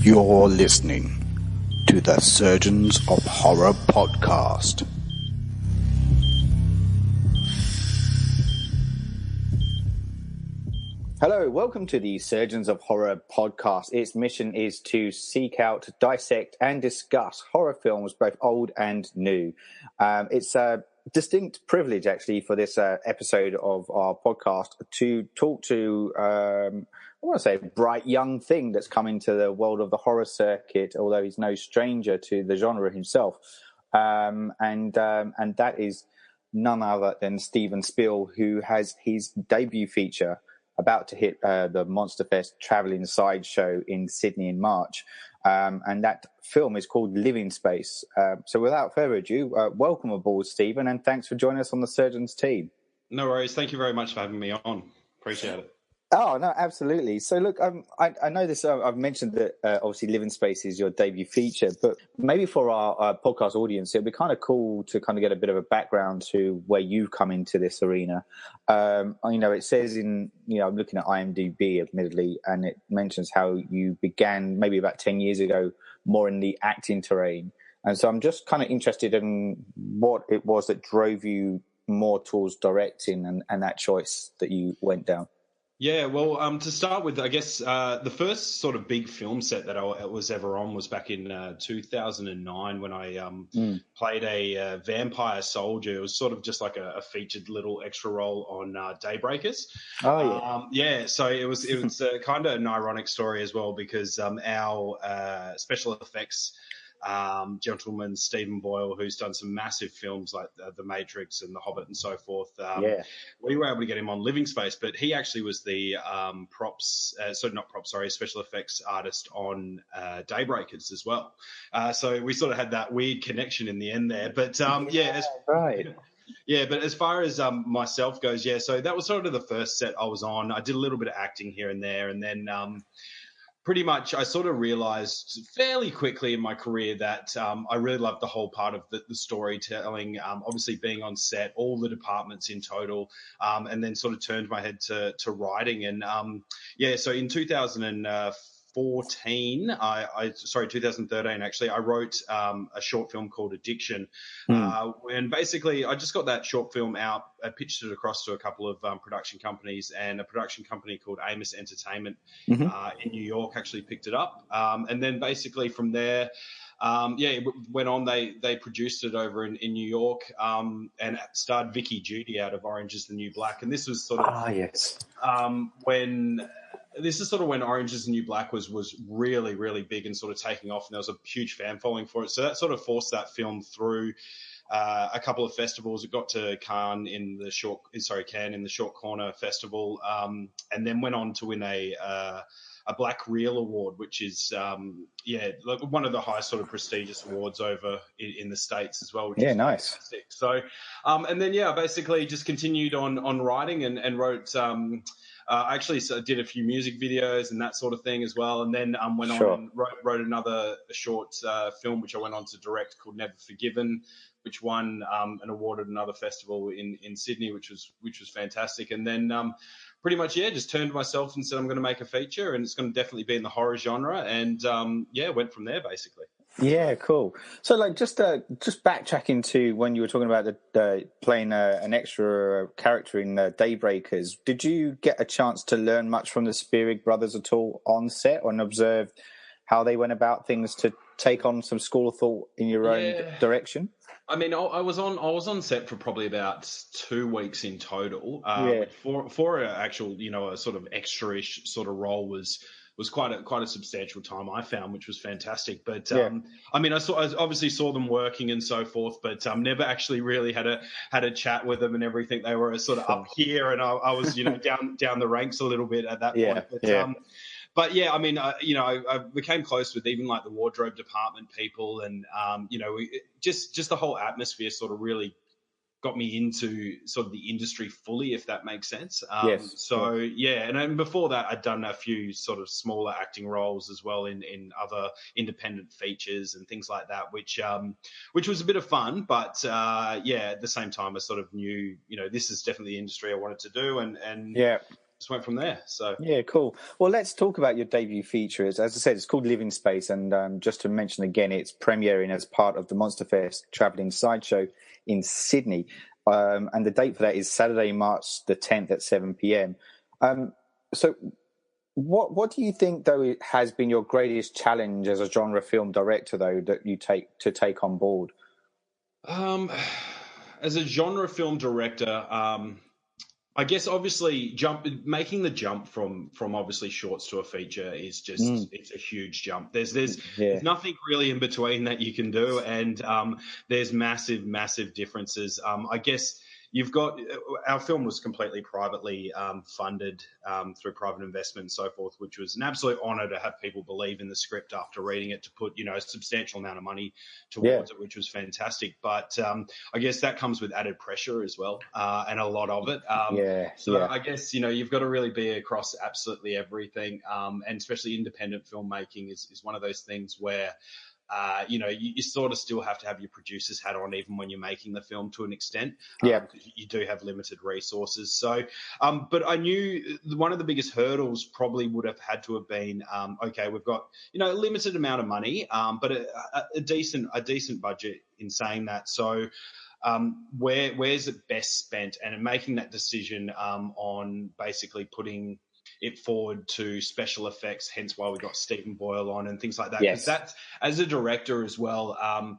You're listening to the Surgeons of Horror podcast. Hello, welcome to the Surgeons of Horror podcast. Its mission is to seek out, dissect, and discuss horror films, both old and new. It's a distinct privilege, actually, for this episode of our podcast to talk to, I want to say, a bright young thing that's come into the world of the horror circuit, although he's no stranger to the genre himself. And that is none other than Steven Spiel, who has his debut feature about to hit the Monster Fest Travelling Sideshow in Sydney in March. And that film is called Living Space. So without further ado, welcome aboard, Stephen, and thanks for joining us on the Surgeons team. No worries. Thank you very much for having me on. Appreciate it. Oh, no, absolutely. So, look, I know this. I've mentioned that obviously Living Space is your debut feature, but maybe for our podcast audience, it'd be kind of cool to kind of get a bit of a background to where you've come into this arena. It says I'm looking at IMDb, admittedly, and it mentions how you began maybe about 10 years ago, more in the acting terrain. And so I'm just kind of interested in what it was that drove you more towards directing and that choice that you went down. Yeah, well, to start with, I guess the first sort of big film set that I was ever on was back in 2009 when I played a vampire soldier. It was sort of just like a featured little extra role on Daybreakers. Oh, yeah. So it was kind of an ironic story as well because our special effects gentleman Steven Boyle, who's done some massive films like The Matrix and The Hobbit and so forth. We were able to get him on Living Space, but he actually was the special effects artist on Daybreakers as well. So we sort of had that weird connection in the end there. But right. Yeah, but as far as myself goes, so that was sort of the first set I was on. I did a little bit of acting here and there, and then pretty much I sort of realized fairly quickly in my career that I really loved the whole part of the storytelling, obviously being on set, all the departments in total, and then sort of turned my head to writing. And so in 2013 actually, I wrote a short film called Addiction. And basically I just got that short film out. I pitched it across to a couple of production companies, and a production company called Amos Entertainment in New York actually picked it up. And then basically from there, it went on. They produced it over in New York, and it starred Vicky Judy out of Orange is the New Black. And this was sort of when Orange is the New Black was really, really big and sort of taking off, and there was a huge fan following for it. So that sort of forced that film through a couple of festivals. It got to Cannes in the Short Corner Festival, and then went on to win a Black Reel Award, which is one of the highest sort of prestigious awards over in the States as well. Which is nice. Fantastic. So, and then I basically just continued on writing and wrote. I actually did a few music videos and that sort of thing as well, and then went on and wrote another short film which I went on to direct called Never Forgiven, which won an award at another festival in Sydney, which was fantastic. And then pretty much just turned to myself and said I'm going to make a feature, and it's going to definitely be in the horror genre, and went from there basically. Yeah, cool. So, just backtracking to when you were talking about the playing an extra character in Daybreakers, did you get a chance to learn much from the Spierig brothers at all on set, and observe how they went about things to take on some school of thought in your own direction? I mean, I was on set for probably about 2 weeks in total. For an actual, a sort of extra-ish sort of role was quite a substantial time, I found, which was fantastic. But I obviously saw them working and so forth, but never actually really had a chat with them and everything. They were sort of up here, and I was down the ranks a little bit at that point. But I became close with even like the wardrobe department people, and just the whole atmosphere sort of really got me into sort of the industry fully, if that makes sense. And then before that, I'd done a few sort of smaller acting roles as well in other independent features and things like that, which was a bit of fun. But at the same time, I sort of knew, this is definitely the industry I wanted to do, and just went from there. So yeah, cool. Well, let's talk about your debut feature. As I said, it's called Living Space, and just to mention again, it's premiering as part of the Monster Fest Travelling Sideshow in Sydney, and the date for that is Saturday, March the 10th at 7 p.m. So, what do you think, though, has been your greatest challenge as a genre film director, though, that you take on board? As a genre film director, I guess obviously making the jump from obviously shorts to a feature is just it's a huge jump. There's nothing really in between that you can do, and there's massive differences. I guess you've got our film was completely privately funded through private investment and so forth, which was an absolute honour to have people believe in the script after reading it, to put a substantial amount of money towards it, which was fantastic. But I guess that comes with added pressure as well, and a lot of it. I guess you've got to really be across absolutely everything, and especially independent filmmaking is one of those things where you sort of still have to have your producer's hat on even when you're making the film to an extent, because you do have limited resources. So, but I knew one of the biggest hurdles probably would have had to have been, okay, we've got a limited amount of money, but a decent budget in saying that. So, where's it best spent, and making that decision on basically putting it forward to special effects, hence why we got Stephen Boyle on and things like that. Because that's, as a director as well, I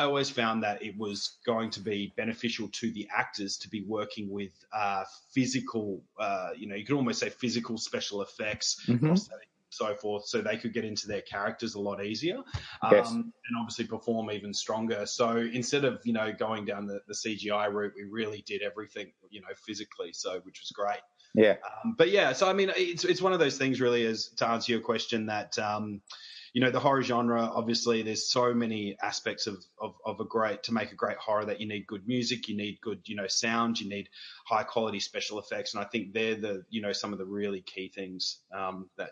always found that it was going to be beneficial to the actors to be working with physical, you could almost say physical special effects, prosthetic, so forth, so they could get into their characters a lot easier, and obviously perform even stronger. So instead of going down the CGI route, we really did everything physically, so which was great. So I mean, it's one of those things really, as to answer your question, that the horror genre, obviously there's so many aspects of to make a great horror, that you need good music, you need good sound, you need high quality special effects, and I think they're the some of the really key things that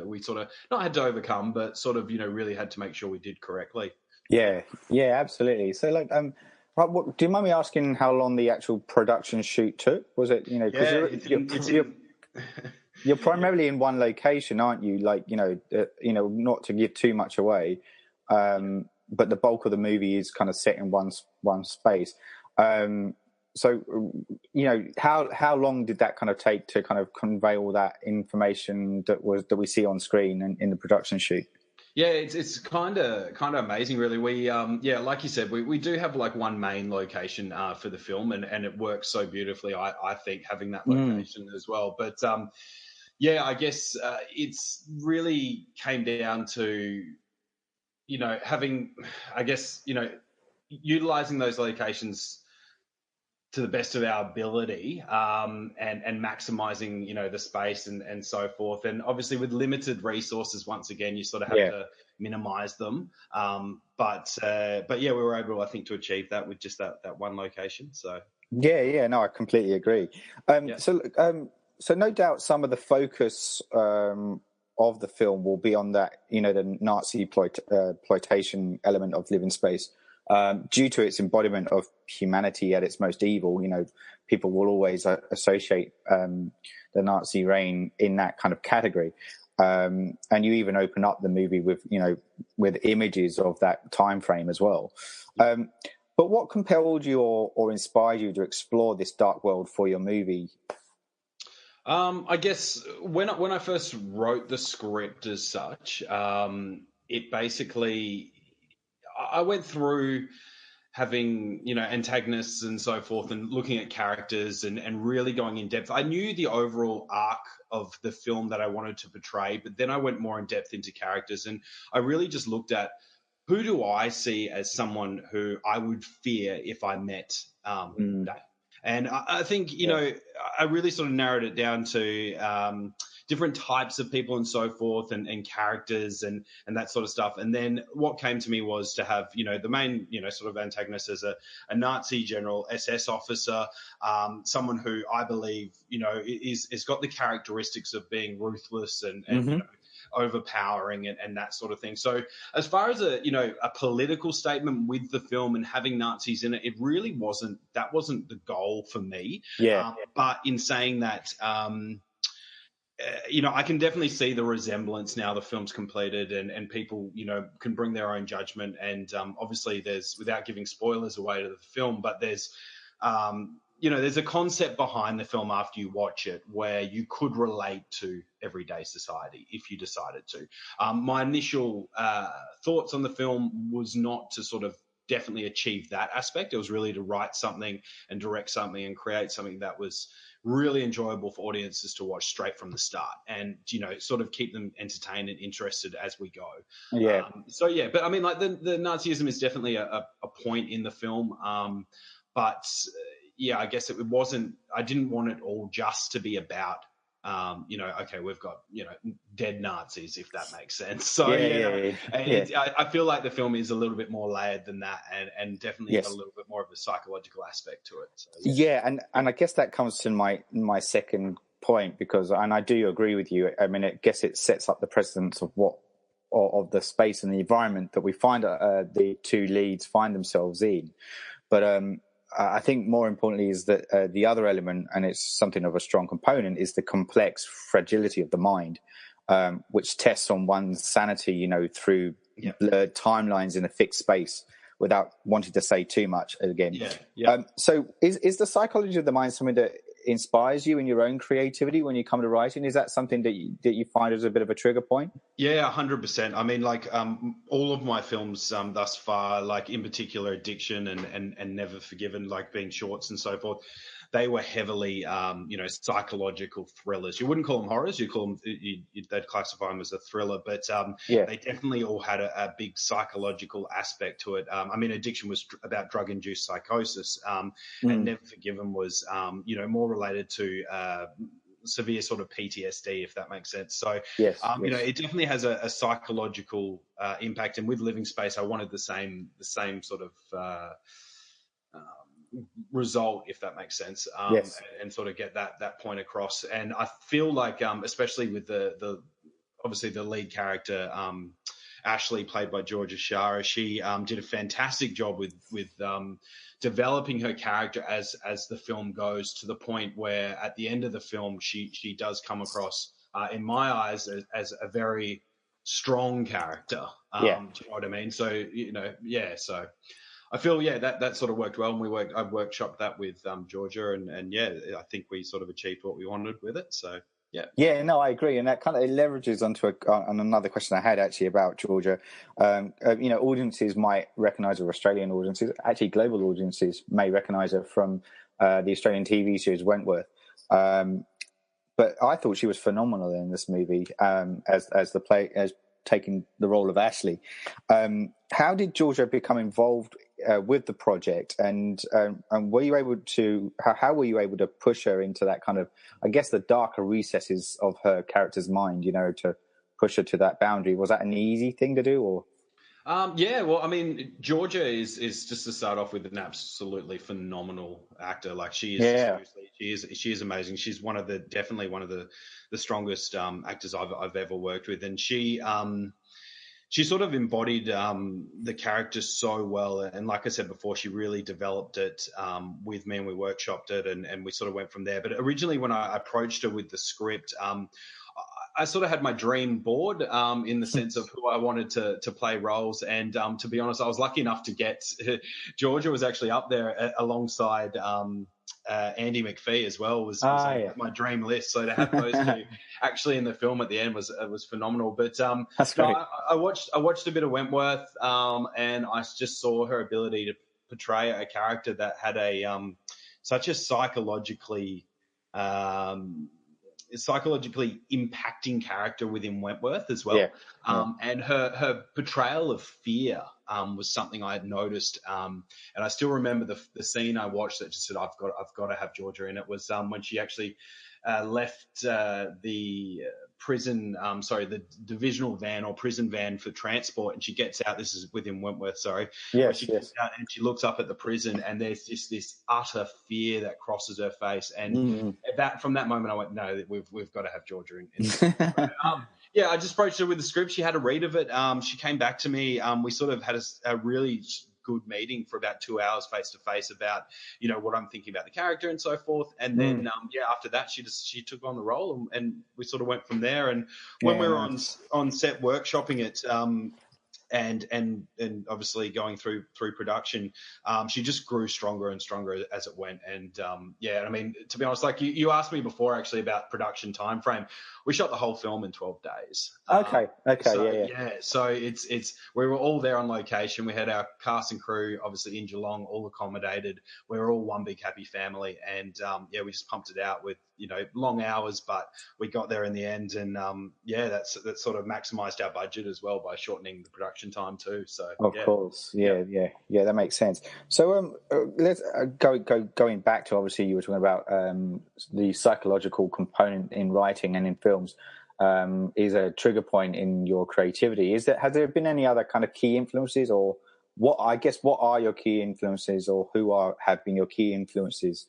we sort of not had to overcome, but sort of really had to make sure we did correctly. Yeah, absolutely. So do you mind me asking how long the actual production shoot took? Was it because you're primarily in one location, aren't you? Not to give too much away, but the bulk of the movie is kind of set in one space. So how long did that kind of take to kind of convey all that information that we see on screen and in the production shoot? Yeah, it's kind of amazing, really. We like you said, we do have like one main location for the film, and it works so beautifully. I think having that location as well, but I guess it's really came down to having, I guess utilizing those locations to the best of our ability, and maximizing the space and so forth, and obviously with limited resources, once again you sort of have to minimize them, but we were able, I think, to achieve that with just that one location. So no, I completely agree. So no doubt some of the focus of the film will be on that the Nazi exploitation element of Living Space. Due to its embodiment of humanity at its most evil, people will always associate the Nazi reign in that kind of category. And you even open up the movie with images of that time frame as well. But what compelled you or inspired you to explore this dark world for your movie? I guess when I first wrote the script as such, it basically, I went through having, antagonists and so forth, and looking at characters and really going in depth. I knew the overall arc of the film that I wanted to portray, but then I went more in depth into characters, and I really just looked at, who do I see as someone who I would fear if I met that? And I think, I really sort of narrowed it down to different types of people and so forth, and characters and that sort of stuff. And then what came to me was to have, the main, sort of antagonist as a Nazi general, SS officer, someone who I believe, is got the characteristics of being ruthless and overpowering and that sort of thing. So as far as a political statement with the film and having Nazis in it, it really wasn't the goal for me. Yeah. But in saying that, I can definitely see the resemblance now the film's completed and people, can bring their own judgment. And obviously there's, without giving spoilers away to the film, but there's a concept behind the film after you watch it where you could relate to everyday society if you decided to. My initial thoughts on the film was not to sort of definitely achieve that aspect. It was really to write something and direct something and create something that was really enjoyable for audiences to watch straight from the start and, sort of keep them entertained and interested as we go. Yeah. But I mean, like the Nazism is definitely a point in the film. But I guess it wasn't, I didn't want it all just to be about, okay, we've got, dead Nazis, if that makes sense. So, I feel like the film is a little bit more layered than that and definitely got a little bit more of a psychological aspect to it. So, and I guess that comes to my second point because, and I do agree with you, I mean, I guess it sets up the precedence of of the space and the environment that we find the two leads find themselves in. But I think more importantly is that the other element, and it's something of a strong component, is the complex fragility of the mind, which tests on one's sanity, through blurred timelines in a fixed space without wanting to say too much again. So is the psychology of the mind something that inspires you in your own creativity when you come to writing? Is that something that you find as a bit of a trigger point? Yeah, 100%. I mean, like all of my films thus far, like in particular Addiction and Never Forgiven, like being shorts and so forth, they were heavily, psychological thrillers. You wouldn't call them horrors. You call them, they'd classify them as a thriller, but they definitely all had a big psychological aspect to it. I mean, Addiction was about drug-induced psychosis, and Never Forgiven was, more related to severe sort of PTSD, if that makes sense. So, it definitely has a psychological impact. And with Living Space, I wanted the same sort of result, if that makes sense, and sort of get that point across. And I feel like, especially with the obviously the lead character, Ashley, played by Georgia Shara, she did a fantastic job with developing her character as the film goes, to the point where at the end of the film she does come across, in my eyes, as a very strong character. Do you know what I mean? So so I feel that sort of worked well, and I've workshopped that with Georgia, and I think we sort of achieved what we wanted with it. So. Yeah, no, I agree, and that kind of leverages onto on another question I had actually about Georgia. Audiences might recognise her, Australian audiences, actually global audiences may recognise her from the Australian TV series Wentworth. But I thought she was phenomenal in this movie as taking the role of Ashley. How did Georgia become involved with the project, and were you able to? How were you able to push her into that kind of, I guess, the darker recesses of her character's mind? To push her to that boundary. Was that an easy thing to do, or? Well, I mean, Georgia is just to start off with an absolutely phenomenal actor. Like she is, seriously, she is amazing. She's definitely one of the strongest actors I've ever worked with, and she sort of embodied the character so well. And like I said before, she really developed it with me, and we workshopped it, and we sort of went from there. But originally, when I approached her with the script, I sort of had my dream board in the sense of who I wanted to play roles. And to be honest, I was lucky enough to get Georgia was actually up there alongside Andy McPhee as well, was my dream list. So to have those two actually in the film at the end was phenomenal. But that's great. I watched a bit of Wentworth, and I just saw her ability to portray a character that had such a psychologically impacting character within Wentworth as well. And her portrayal of fear was something I had noticed. And I still remember the scene I watched that just said, I've got to have Georgia in it, was when she actually left the prison, the divisional van or prison van for transport, and she gets out. This is within Wentworth, She gets out and she looks up at the prison, and there's just this utter fear that crosses her face. And from that moment, I went, no, we've got to have Georgia in. Yeah, I just approached her with the script. She had a read of it. She came back to me. We sort of had a really good meeting for about 2 hours face to face about, what I'm thinking about the character and so forth. And then, after that, she took on the role, and we sort of went from there. And when we were on set workshopping it, and obviously going through production, she just grew stronger and stronger as it went. And I mean, to be honest, like you asked me before actually about production time frame. We shot the whole film in 12 days. Okay. So it's we were all there on location. We had our cast and crew obviously in Geelong, all accommodated. We were all one big happy family, and we just pumped it out with long hours, but we got there in the end. And that sort of maximised our budget as well by shortening the production time too. So of course, that makes sense. So let's going back to, obviously you were talking about the psychological component in writing and in films is a trigger point in your creativity. Has there been any other kind of key influences, or what are your key influences, or have been your key influences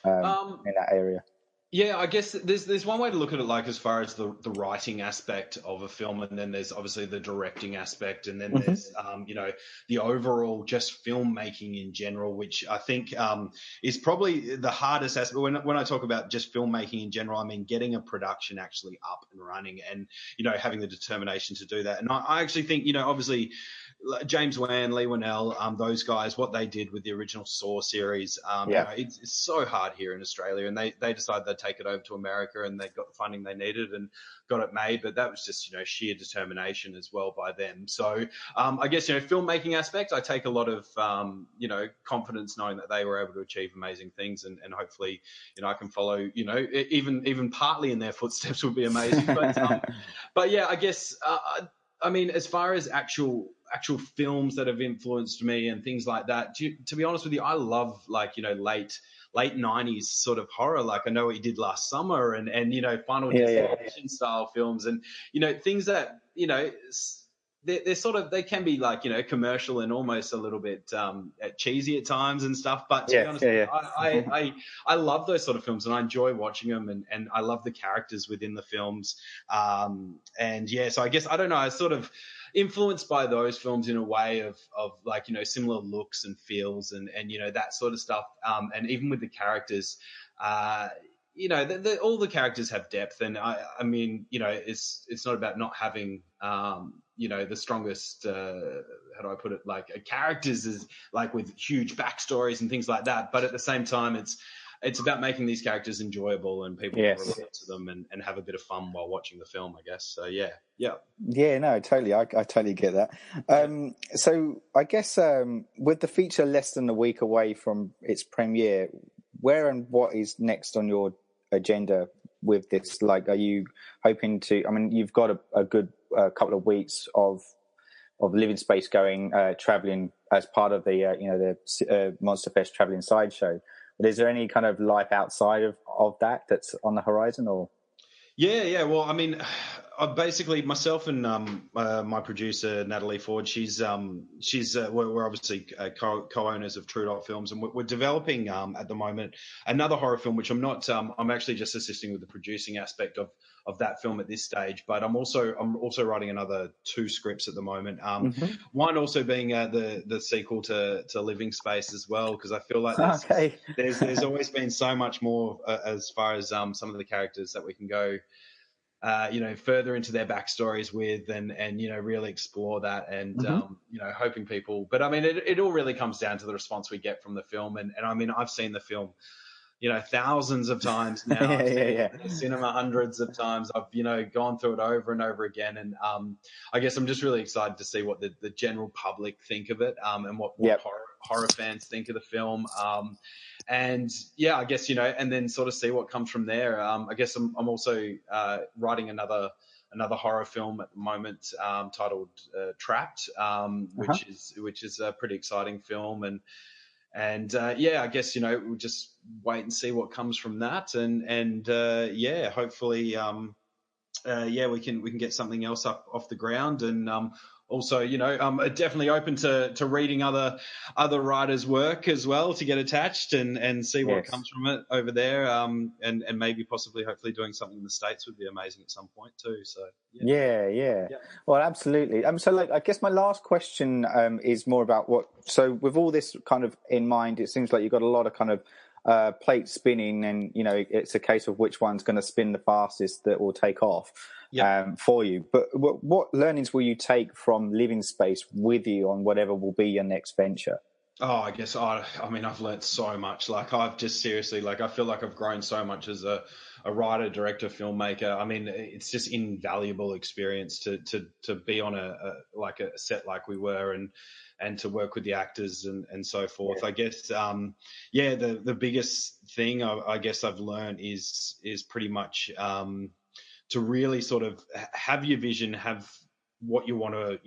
in that area? Yeah, I guess there's one way to look at it, like as far as the writing aspect of a film, and then there's obviously the directing aspect, and then there's the overall just filmmaking in general, which I think is probably the hardest aspect. When I talk about just filmmaking in general, I mean getting a production actually up and running, and having the determination to do that. And I actually think obviously James Wan, Lee Winnell, those guys, what they did with the original Saw series, it's so hard here in Australia, and they decided they'd take it over to America, and they got the funding they needed and got it made. But that was just sheer determination as well by them. So I guess filmmaking aspect, I take a lot of confidence knowing that they were able to achieve amazing things, and hopefully I can follow even partly in their footsteps would be amazing. But yeah, I guess I mean, as far as actual films that have influenced me and things like that, to be honest with you, I love late 90s sort of horror. Like I Know What You Did Last Summer and Final Destination style films, and things that they're sort of, they can be commercial and almost a little bit cheesy at times and stuff. But to be honest, I love those sort of films, and I enjoy watching them, and I love the characters within the films. So I guess, I don't know, I sort of influenced by those films in a way of similar looks and feels and that sort of stuff. And even with the characters, all the characters have depth, and I mean, it's not about not having the strongest, how do I put it, characters is with huge backstories and things like that. But at the same time, it's about making these characters enjoyable, and people can relate to them and have a bit of fun while watching the film, I guess. So yeah, no, totally. I totally get that. So I guess with the feature less than a week away from its premiere, where and what is next on your agenda with this? Are you hoping to? I mean, you've got a good couple of weeks of living space going, traveling as part of the Monster Fest traveling sideshow. But is there any kind of life outside of that that's on the horizon, or? Yeah. Well, I mean, basically myself and my producer Natalie Ford, we're obviously co-owners of True Dot Films, and we're developing at the moment another horror film, which I'm actually just assisting with the producing aspect of that film at this stage. But I'm also writing another 2 scripts at the moment. One also being the sequel to Living Space as well, because I feel like there's always been so much more as far as some of the characters that we can go further into their backstories with, and really explore that, and hoping people. But I mean, it all really comes down to the response we get from the film, and I mean, I've seen the film thousands of times now. I've seen it in the cinema hundreds of times. I've gone through it over and over again, and I guess I'm just really excited to see what the general public think of it, and what horror fans think of the film. And I guess and then sort of see what comes from there. I guess I'm also writing another horror film at the moment, titled Trapped, which is a pretty exciting film, and I guess we'll just wait and see what comes from that, and hopefully we can get something else up off the ground, and also, definitely open to reading other writers' work as well to get attached and see what comes from it over there. And maybe possibly, hopefully, doing something in the States would be amazing at some point too. So yeah. Well, absolutely. So, I guess my last question is more about what. So, with all this kind of in mind, it seems like you've got a lot of kind of plates spinning, and it's a case of which one's going to spin the fastest that will take off. For you. But what learnings will you take from Living Space with you on whatever will be your next venture? Oh, I guess I've learned so much. I've just seriously, I feel like I've grown so much as a writer, director, filmmaker. I mean, it's just invaluable experience to be on a set like we were and to work with the actors and so forth. I guess, the biggest thing I guess I've learned is pretty much, to really sort of have your vision, have what you want to,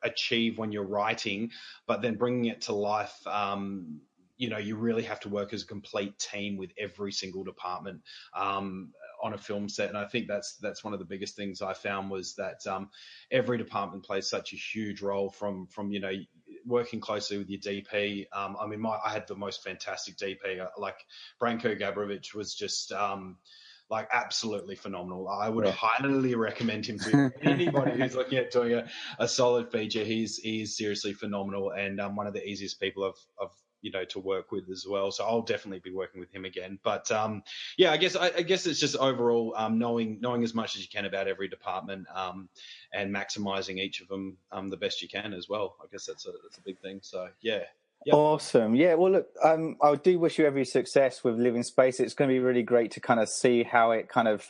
achieve when you're writing, but then bringing it to life, you really have to work as a complete team with every single department on a film set. And I think that's one of the biggest things I found was that every department plays such a huge role from working closely with your DP. I had the most fantastic DP, Branko Gabrovich was just absolutely phenomenal. I would highly recommend him to anybody who's looking at doing a solid feature. He's seriously phenomenal and one of the easiest people I've to work with as well. So I'll definitely be working with him again. But I guess it's just overall knowing as much as you can about every department and maximizing each of them the best you can as well. I guess that's a big thing. So yeah. Yep. Awesome. Yeah, well, look, I do wish you every success with Living Space. It's going to be really great to kind of see how it kind of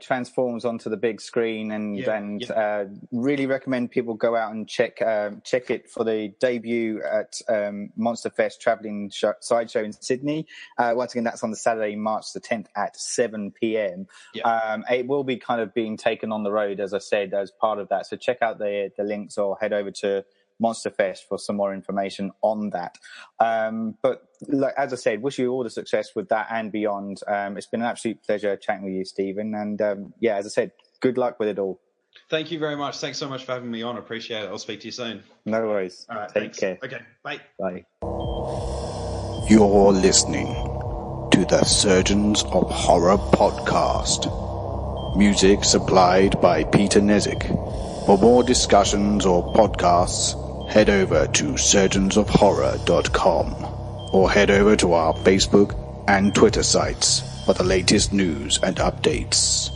transforms onto the big screen and really recommend people go out and check it for the debut at Monster Fest Travelling Sideshow in Sydney. Once again, that's on the Saturday, March the 10th at 7 p.m. Yep. It will be kind of being taken on the road, as I said, as part of that. So check out the links or head over to Monster Fest for some more information on that. But as I said, wish you all the success with that and beyond. It's been an absolute pleasure chatting with you, Steven. And as I said, good luck with it all. Thank you very much. Thanks so much for having me on. I appreciate it. I'll speak to you soon. No worries. All right. Take care. Okay. Bye. Bye. You're listening to the Surgeons of Horror podcast. Music supplied by Peter Nezik. For more discussions or podcasts, head over to surgeonsofhorror.com or head over to our Facebook and Twitter sites for the latest news and updates.